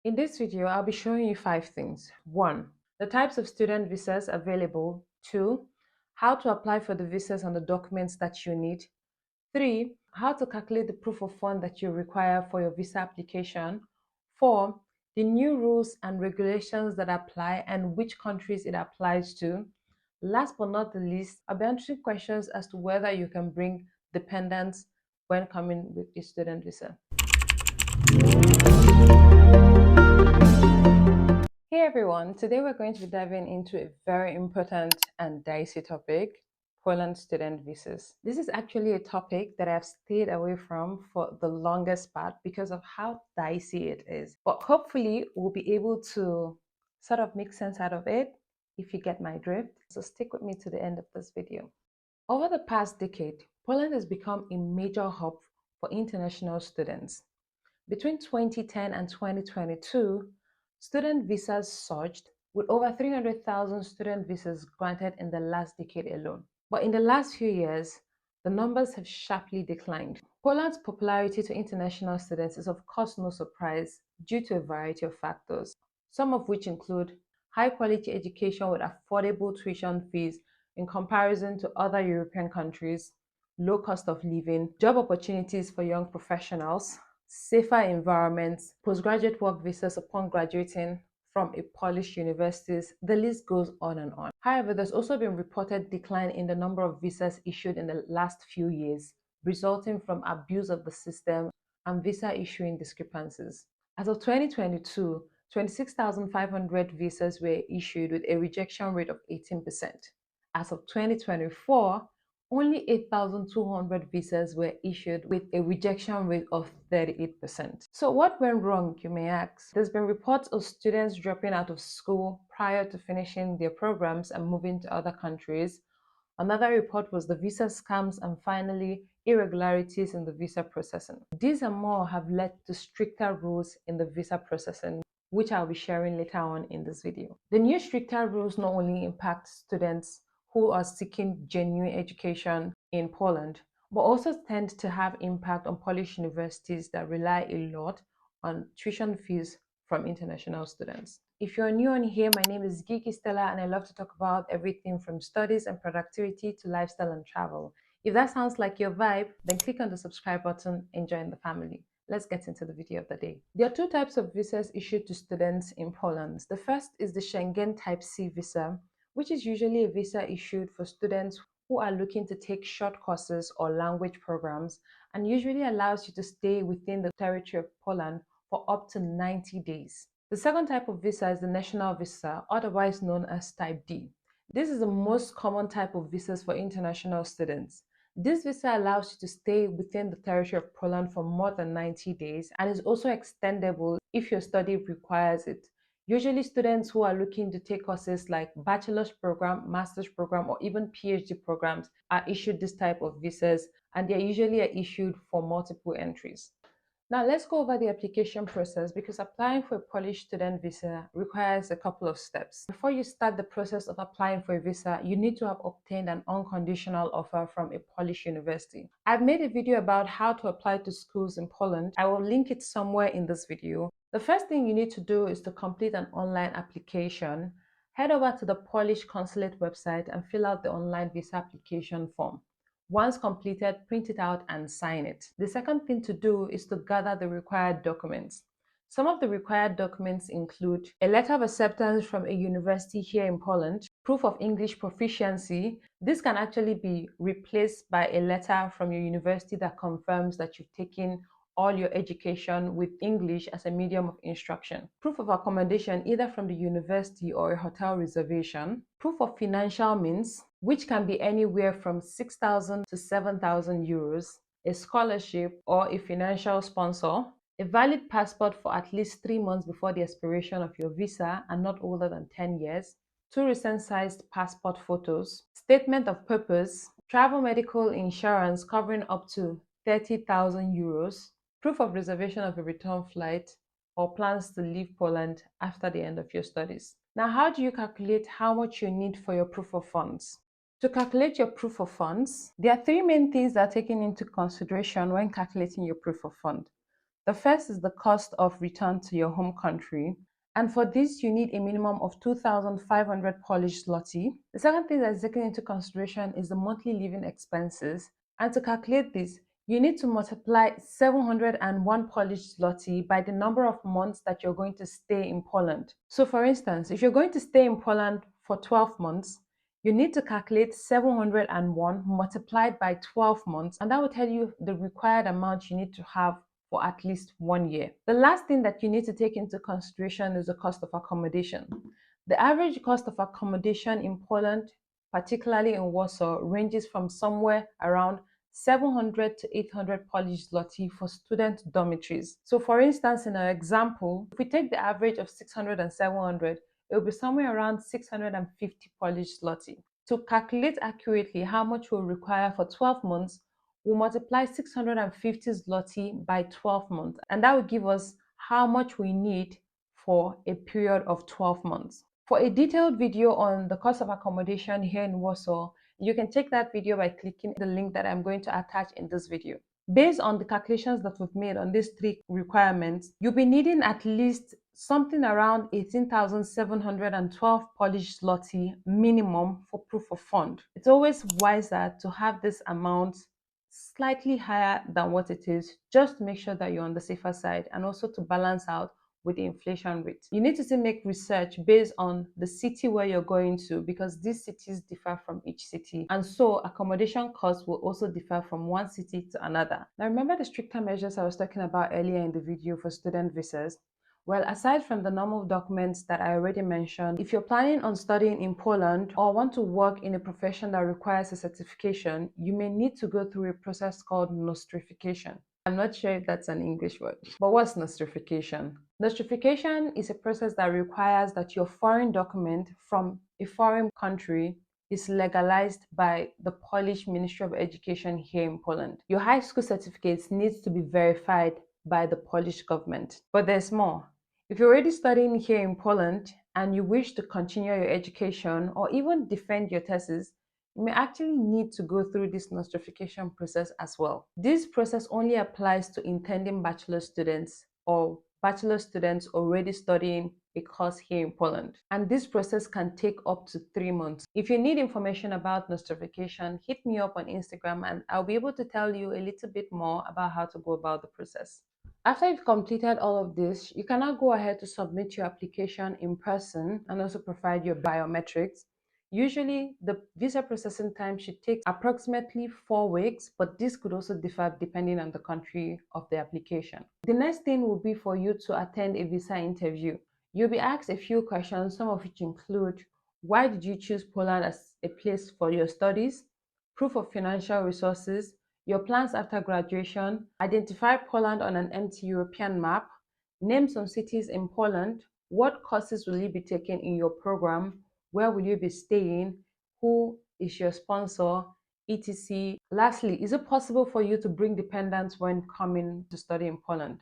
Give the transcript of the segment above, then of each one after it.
In this video, I'll be showing you 5 things. 1. The types of student visas available. 2. How to apply for the visas and the documents that you need. 3. How to calculate the proof of fund that you require for your visa application. 4. The new rules and regulations that apply and which countries it applies to. Last but not the least, I'll be answering questions as to whether you can bring dependents when coming with a student visa. Hey everyone, today we're going to be diving into a very important and dicey topic, Poland student visas. This is actually a topic that I've stayed away from for the longest part because of how dicey it is. But hopefully we'll be able to sort of make sense out of it if you get my drift. So stick with me to the end of this video. Over the past decade, Poland has become a major hub for international students. Between 2010 and 2022, student visas surged, with over 300,000 student visas granted in the last decade alone. But in the last few years, the numbers have sharply declined. Poland's popularity to international students is of course no surprise due to a variety of factors, some of which include high quality education with affordable tuition fees in comparison to other European countries, low cost of living, job opportunities for young professionals, safer environments, postgraduate work visas upon graduating from a Polish universities, the list goes on and on. However, there's also been reported decline in the number of visas issued in the last few years, resulting from abuse of the system and visa issuing discrepancies. As of 2022, 26,500 visas were issued with a rejection rate of 18%. As of 2024, only 8,200 visas were issued with a rejection rate of 38%. So what went wrong, you may ask? There's been reports of students dropping out of school prior to finishing their programs and moving to other countries. Another report was the visa scams and finally irregularities in the visa processing. These and more have led to stricter rules in the visa processing, which I'll be sharing later on in this video. The new stricter rules not only impact students who are seeking genuine education in Poland, but also tend to have impact on Polish universities that rely a lot on tuition fees from international students. If you're new on here, my name is Geeky Stella and I love to talk about everything from studies and productivity to lifestyle and travel. If that sounds like your vibe, then click on the subscribe button and join the family. Let's get into the video of the day. There are two types of visas issued to students in Poland. The first is the Schengen Type C visa, which is usually a visa issued for students who are looking to take short courses or language programs and usually allows you to stay within the territory of Poland for up to 90 days. The second type of visa is the national visa, otherwise known as Type D. This is the most common type of visas for international students. This visa allows you to stay within the territory of Poland for more than 90 days and is also extendable if your study requires it. Usually students who are looking to take courses like bachelor's program, master's program, or even PhD programs are issued this type of visas, and they usually are issued for multiple entries. Now let's go over the application process because applying for a Polish student visa requires a couple of steps. Before you start the process of applying for a visa, you need to have obtained an unconditional offer from a Polish university. I've made a video about how to apply to schools in Poland. I will link it somewhere in this video. The first thing you need to do is to complete an online application. Head over to the Polish consulate website and fill out the online visa application form. Once completed, print it out and sign it. The second thing to do is to gather the required documents. Some of the required documents include a letter of acceptance from a university here in Poland, proof of English proficiency. This can actually be replaced by a letter from your university that confirms that you've taken all your education with English as a medium of instruction. Proof of accommodation either from the university or a hotel reservation. Proof of financial means, which can be anywhere from 6,000 to 7,000 euros. A scholarship or a financial sponsor. A valid passport for at least 3 months before the expiration of your visa and not older than 10 years. 2 recent sized passport photos. Statement of purpose. Travel medical insurance covering up to 30,000 euros. Proof of reservation of a return flight or plans to leave Poland after the end of your studies. Now, how do you calculate how much you need for your proof of funds? To calculate your proof of funds, there are 3 main things that are taken into consideration when calculating your proof of fund. The first is the cost of return to your home country. And for this, you need a minimum of 2,500 Polish zloty. The second thing that is taken into consideration is the monthly living expenses. And to calculate this, you need to multiply 701 Polish zloty by the number of months that you're going to stay in Poland. So for instance, if you're going to stay in Poland for 12 months, you need to calculate 701 multiplied by 12 months, and that will tell you the required amount you need to have for at least 1 year. The last thing that you need to take into consideration is the cost of accommodation. The average cost of accommodation in Poland, particularly in Warsaw, ranges from somewhere around 700 to 800 Polish zloty for student dormitories. So for instance, in our example, if we take the average of 600 and 700, it will be somewhere around 650 Polish zloty. To calculate accurately how much we'll require for 12 months, we'll multiply 650 zloty by 12 months, and that will give us how much we need for a period of 12 months. For a detailed video on the cost of accommodation here in Warsaw, you can check that video by clicking the link that I'm going to attach in this video. Based on the calculations that we've made on these three requirements, you'll be needing at least something around 18,712 Polish zloty minimum for proof of fund. It's always wiser to have this amount slightly higher than what it is, just to make sure that you're on the safer side and also to balance out with the inflation rate. You need to still make research based on the city where you're going to, because these cities differ from each city, and so accommodation costs will also differ from one city to another. Now remember the stricter measures I was talking about earlier in the video for student visas? Well, aside from the normal documents that I already mentioned, if you're planning on studying in Poland or want to work in a profession that requires a certification, you may need to go through a process called nostrification. I'm not sure if that's an English word, but what's nostrification? Nostrification is a process that requires that your foreign document from a foreign country is legalized by the Polish Ministry of Education here in Poland. Your high school certificates needs to be verified by the Polish government. But there's more. If you're already studying here in Poland and you wish to continue your education or even defend your thesis, you may actually need to go through this nostrification process as well. This process only applies to intending bachelor students or bachelor students already studying a course here in Poland. And this process can take up to 3 months. If you need information about nostrification, hit me up on Instagram and I'll be able to tell you a little bit more about how to go about the process. After you've completed all of this, you can now go ahead to submit your application in person and also provide your biometrics. Usually, the visa processing time should take approximately 4 weeks, but this could also differ depending on the country of the application. The next thing will be for you to attend a visa interview. You'll be asked a few questions, some of which include: why did you choose Poland as a place for your studies? Proof of financial resources, your plans after graduation, identify Poland on an empty European map, name some cities in Poland, what courses will you be taking in your program, where will you be staying, who is your sponsor, etc. Lastly, is it possible for you to bring dependents when coming to study in Poland?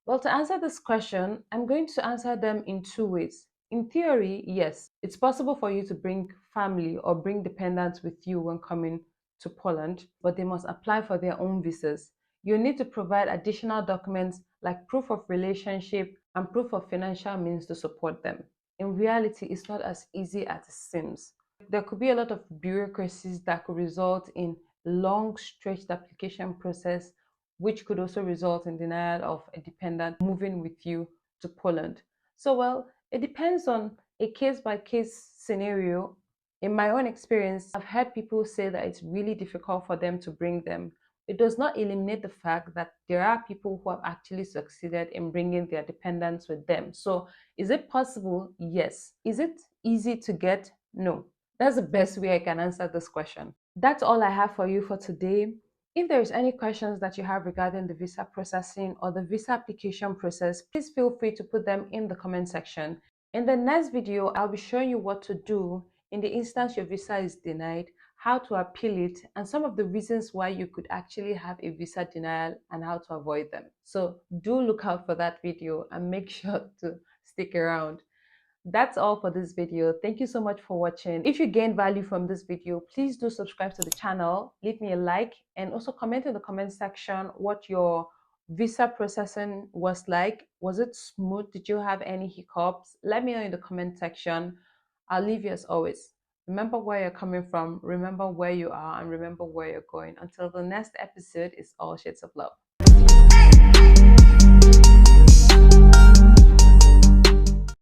Well, to answer this question, I'm going to answer them in two ways. In theory, yes, it's possible for you to bring family or bring dependents with you when coming to Poland, but they must apply for their own visas. You need to provide additional documents like proof of relationship and proof of financial means to support them. In reality, it's not as easy as it seems. There could be a lot of bureaucracies that could result in long stretched application process, which could also result in denial of a dependent moving with you to Poland. So, well, it depends on a case by case scenario. In my own experience, I've heard people say that it's really difficult for them to bring them. It does not eliminate the fact that there are people who have actually succeeded in bringing their dependents with them. So, is it possible? Yes. Is it easy to get? No. That's the best way I can answer this question. That's all I have for you for today. If there is any questions that you have regarding the visa processing or the visa application process, please feel free to put them in the comment section. In the next video, I'll be showing you what to do in the instance your visa is denied, how to appeal it, and some of the reasons why you could actually have a visa denial and how to avoid them. So do look out for that video and make sure to stick around. That's all for this video. Thank you so much for watching. If you gained value from this video, please do subscribe to the channel, leave me a like, and also comment in the comment section what your visa processing was like. Was it smooth? Did you have any hiccups? Let me know in the comment section. I'll leave you as always. Remember where you're coming from, remember where you are, and remember where you're going. Until the next episode, it's all shades of love.